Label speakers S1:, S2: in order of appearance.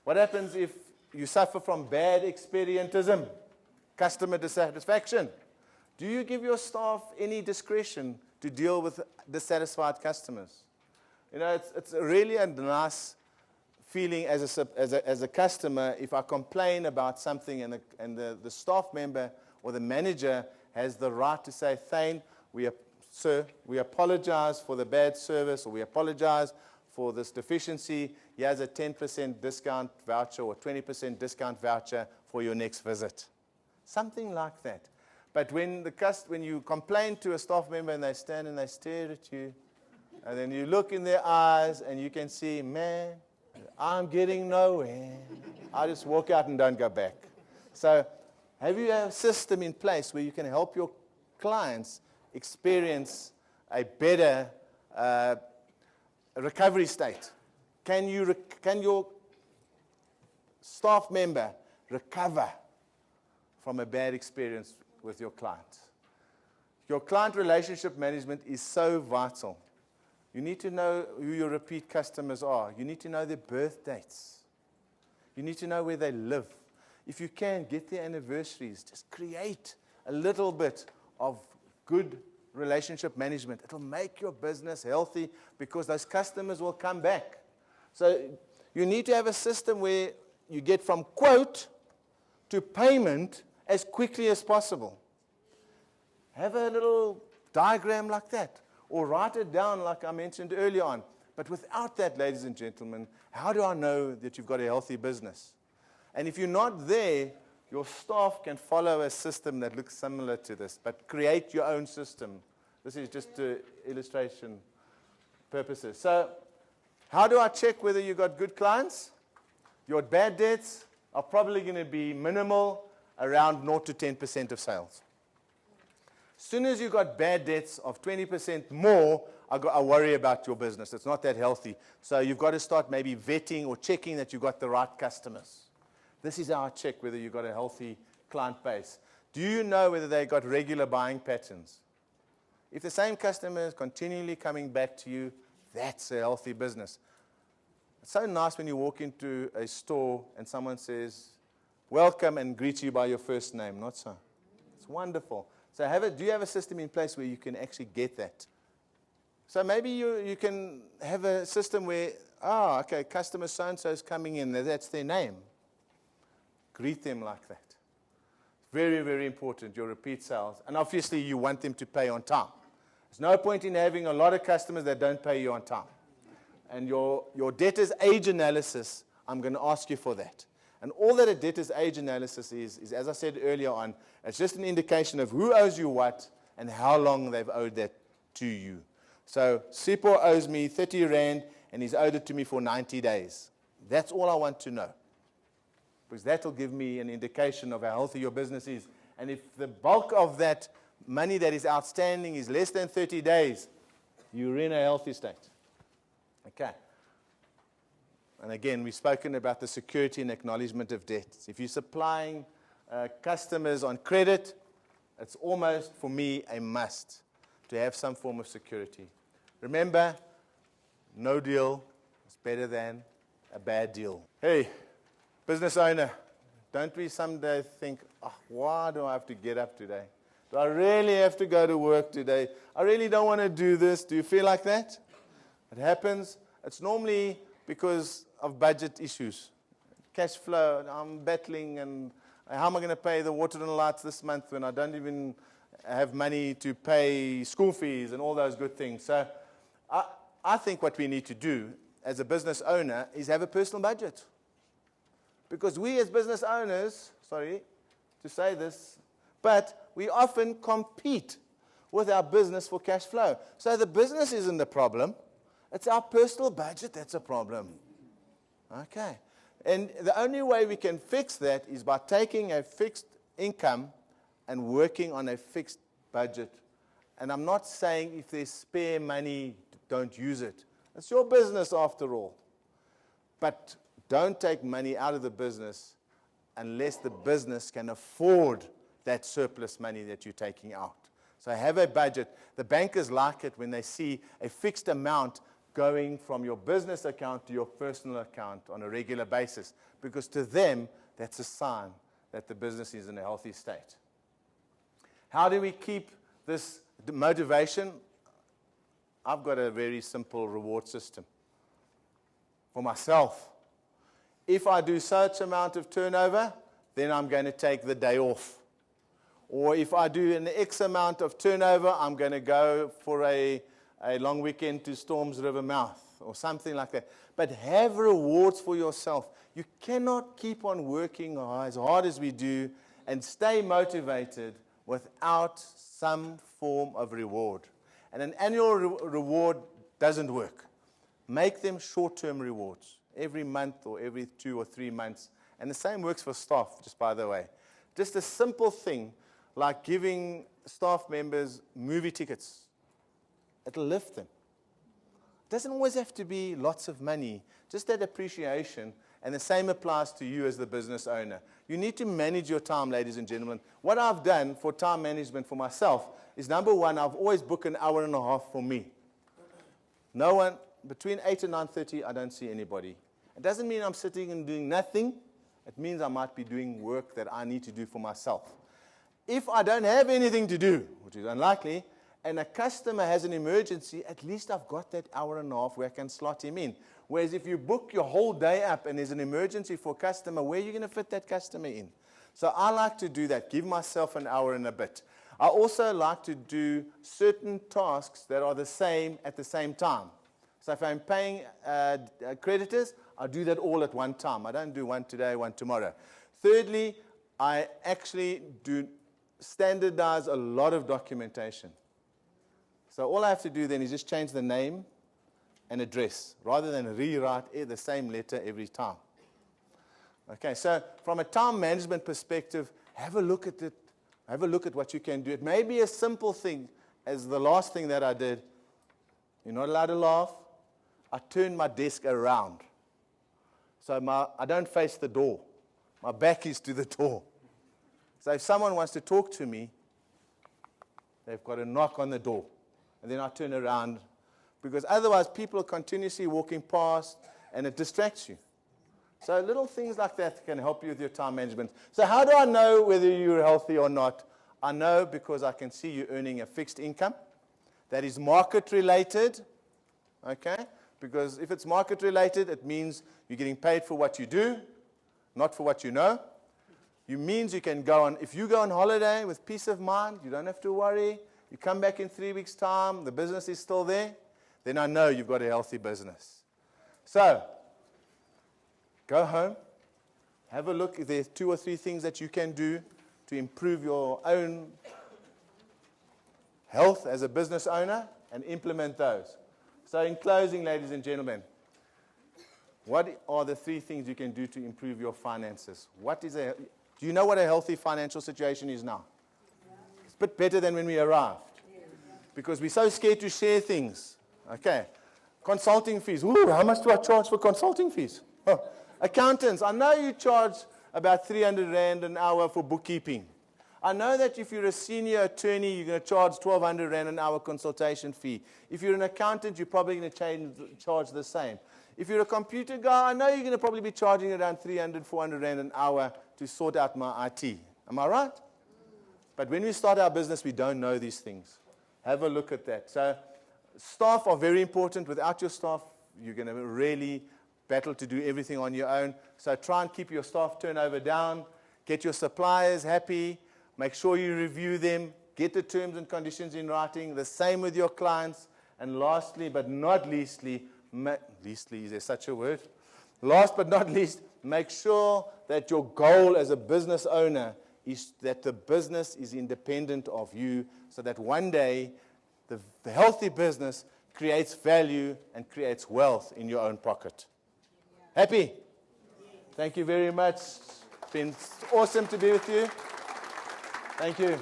S1: What happens if you suffer from bad experientism, customer dissatisfaction? Do you give your staff any discretion to deal with dissatisfied customers? You know, it's really a nice feeling as a customer if I complain about something and the staff member or the manager has the right to say, Thayn, sir, we apologize for the bad service, or we apologize for this deficiency. Here's a 10% discount voucher or 20% discount voucher for your next visit. Something like that. But when you complain to a staff member and they stand and they stare at you, and then you look in their eyes and you can see, man, I'm getting nowhere. I just walk out and don't go back. So have you a system in place where you can help your clients experience a better recovery state? Can your staff member recover from a bad experience with your client? Your client relationship management is so vital. You need to know who your repeat customers are. You need to know their birth dates. You need to know where they live. If you can, get their anniversaries. Just create a little bit of good relationship management. It'll make your business healthy because those customers will come back. So you need to have a system where you get from quote to payment as quickly as possible. Have a little diagram like that, or write it down like I mentioned earlier on. But without that, ladies and gentlemen, how do I know that you've got a healthy business? And if you're not there, your staff can follow a system that looks similar to this, but create your own system. This is just to illustration purposes. So how do I check whether you got good clients? Your bad debts are probably going to be minimal, around 0 to 10% of sales. As soon as you've got bad debts of 20% more, I worry about your business. It's not that healthy. So you've got to start maybe vetting or checking that you've got the right customers. This is how I check whether you've got a healthy client base. Do you know whether they've got regular buying patterns? If the same customer is continually coming back to you, that's a healthy business. It's so nice when you walk into a store and someone says, welcome, and greets you by your first name, not so? It's wonderful. So do you have a system in place where you can actually get that? So maybe you can have a system where, okay, customer so-and-so is coming in, that's their name. Greet them like that. Very, very important, your repeat sales. And obviously, you want them to pay on time. There's no point in having a lot of customers that don't pay you on time. And your debtor's age analysis, I'm going to ask you for that. And all that a debtor's age analysis is, as I said earlier on, it's just an indication of who owes you what and how long they've owed that to you. So Sipho owes me 30 Rand, and he's owed it to me for 90 days. That's all I want to know. Because that will give me an indication of how healthy your business is. And if the bulk of that money that is outstanding is less than 30 days, you're in a healthy state. Okay. And again, we've spoken about the security and acknowledgement of debts. If you're supplying customers on credit, it's almost, for me, a must to have some form of security. Remember, no deal is better than a bad deal. Hey, business owner, don't we someday think, why do I have to get up today? Do I really have to go to work today? I really don't want to do this. Do you feel like that? It happens. It's normally because of budget issues. Cash flow, I'm battling, and how am I going to pay the water and lights this month when I don't even have money to pay school fees and all those good things? So I think what we need to do as a business owner is have a personal budget. Because we as business owners, sorry to say this, but we often compete with our business for cash flow. So the business isn't the problem. It's our personal budget that's a problem. Okay. And the only way we can fix that is by taking a fixed income and working on a fixed budget. And I'm not saying if there's spare money, don't use it. It's your business after all. But don't take money out of the business unless the business can afford that surplus money that you're taking out. So have a budget. The bankers like it when they see a fixed amount going from your business account to your personal account on a regular basis, because to them, that's a sign that the business is in a healthy state. How do we keep this motivation? I've got a very simple reward system for myself. If I do such amount of turnover, then I'm going to take the day off. Or if I do an X amount of turnover, I'm going to go for a long weekend to Storms River Mouth or something like that. But have rewards for yourself. You cannot keep on working as hard as we do and stay motivated without some form of reward. And an annual reward doesn't work. Make them short-term rewards, every month or every 2 or 3 months. And the same works for staff, just by the way. Just a simple thing like giving staff members movie tickets. It'll lift them. It doesn't always have to be lots of money, just that appreciation. And the same applies to you as the business owner. You need to manage your time, ladies and gentlemen. What I've done for time management for myself is, number one, I've always booked an hour and a half for me. No one, between 8 and 9:30, I don't see anybody. It doesn't mean I'm sitting and doing nothing. It means I might be doing work that I need to do for myself. If I don't have anything to do, which is unlikely, and a customer has an emergency, at least I've got that hour and a half where I can slot him in. Whereas if you book your whole day up and there's an emergency for a customer, where are you going to fit that customer in? So I like to do that, give myself an hour and a bit. I also like to do certain tasks that are the same at the same time. So if I'm paying creditors, I do that all at one time. I don't do one today, one tomorrow. Thirdly, I actually do standardize a lot of documentation. So all I have to do then is just change the name and address, rather than rewrite the same letter every time. Okay, so from a time management perspective, have a look at it. Have a look at what you can do. It may be a simple thing as the last thing that I did. You're not allowed to laugh. I turned my desk around. So I don't face the door. My back is to the door. So if someone wants to talk to me, they've got to knock on the door. And then I turn around, because otherwise people are continuously walking past and it distracts you. So little things like that can help you with your time management. So how do I know whether you're healthy or not? I know because I can see you earning a fixed income that is market related. Okay? Because if it's market related, it means you're getting paid for what you do, not for what you know. It means you can go on, if you go on holiday with peace of mind, you don't have to worry. You come back in 3 weeks' time, the business is still there, then I know you've got a healthy business. So, go home, have a look if there's 2 or 3 things that you can do to improve your own health as a business owner, and implement those. So in closing, ladies and gentlemen, what are the 3 things you can do to improve your finances? Do you know what a healthy financial situation is now? It's a bit better than when we arrived. Because we're so scared to share things. Okay. Consulting fees. Ooh, how much do I charge for consulting fees? Oh. Accountants. I know you charge about 300 Rand an hour for bookkeeping. I know that if you're a senior attorney, you're going to charge 1,200 Rand an hour consultation fee. If you're an accountant, you're probably going to charge the same. If you're a computer guy, I know you're going to probably be charging around 300, 400 Rand an hour to sort out my IT. Am I right? But when we start our business, we don't know these things. Have a look at that. So staff are very important. Without your staff, you're going to really battle to do everything on your own. So try and keep your staff turnover down. Get your suppliers happy. Make sure you review them. Get the terms and conditions in writing. The same with your clients. And lastly, but not leastly, is there such a word? Last but not least, make sure that your goal as a business owner is that the business is independent of you, so that one day the healthy business creates value and creates wealth in your own pocket. Happy? Thank you very much. It's been awesome to be with you. Thank you.